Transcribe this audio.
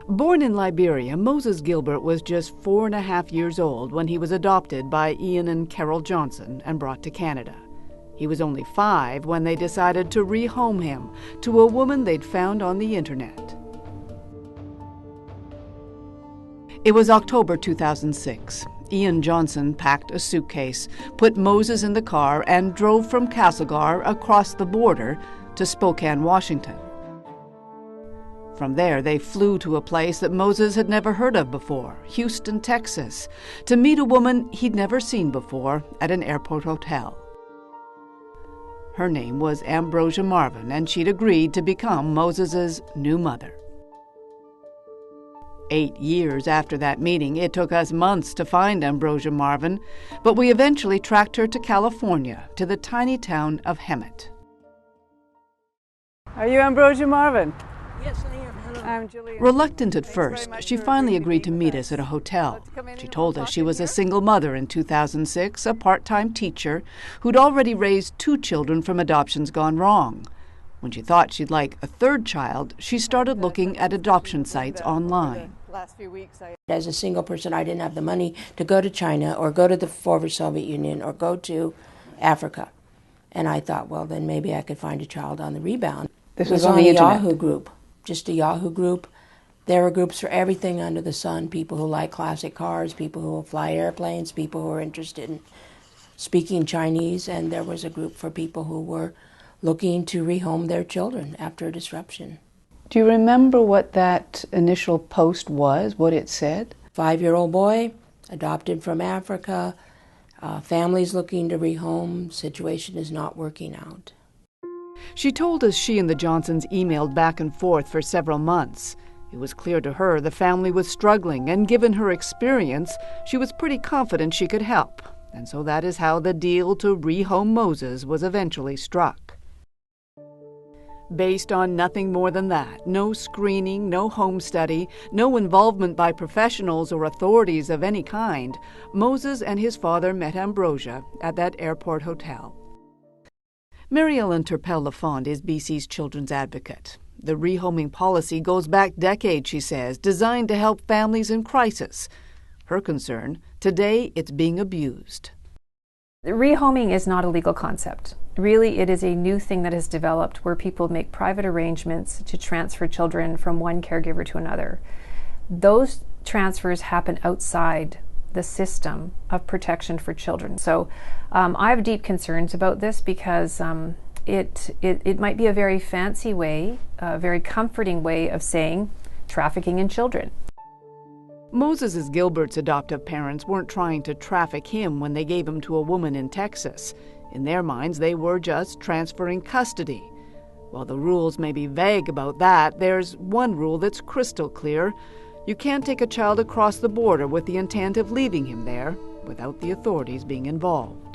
Born in Liberia, Moses Gilbert was just 4.5 years old when he was adopted by Ian and Carol Johnson and brought to Canada. He was only 5 when they decided to rehome him to a woman they'd found on the internet. It was October 2006. Ian Johnson packed a suitcase, put Moses in the car, and drove from Castlegar across the border to Spokane, Washington. From there, they flew to a place that Moses had never heard of before, Houston, Texas, to meet a woman he'd never seen before at an airport hotel. Her name was Ambrosia Marvin, and she'd agreed to become Moses's new mother. 8 years after that meeting, it took us months to find Ambrosia Marvin, but we eventually tracked her to California, to the tiny town of Hemet. Are you Ambrosia Marvin? Yes, I am. Hello. I'm Julie. Reluctant at first, she finally agreed to meet us at a hotel. She told us she was a single mother in 2006, a part-time teacher who'd already raised 2 children from adoptions gone wrong. When she thought she'd like a 3rd child, she started looking at adoption sites online. As a single person, I didn't have the money to go to China or go to the former Soviet Union or go to Africa. And I thought, well, then maybe I could find a child on the rebound. This was on the Yahoo group, just a Yahoo group. There were groups for everything under the sun, people who like classic cars, people who fly airplanes, people who are interested in speaking Chinese, and there was a group for people who were looking to rehome their children after a disruption. Do you remember what that initial post was, what it said? 5-year-old boy, adopted from Africa, families looking to rehome, situation is not working out. She told us she and the Johnsons emailed back and forth for several months. It was clear to her the family was struggling, and given her experience, she was pretty confident she could help. And so that is how the deal to rehome Moses was eventually struck. Based on nothing more than that, no screening, no home study, no involvement by professionals or authorities of any kind, Moses and his father met Ambrosia at that airport hotel. Mary Ellen Turpel-Lafond is BC's children's advocate. The rehoming policy goes back decades, she says, designed to help families in crisis. Her concern, today it's being abused. Rehoming is not a legal concept. Really, it is a new thing that has developed where people make private arrangements to transfer children from one caregiver to another. Those transfers happen outside the system of protection for children. So I have deep concerns about this because it might be a very fancy way, a very comforting way of saying trafficking in children. Moses Gilbert's adoptive parents weren't trying to traffic him when they gave him to a woman in Texas. In their minds, they were just transferring custody. While the rules may be vague about that, there's one rule that's crystal clear. You can't take a child across the border with the intent of leaving him there without the authorities being involved.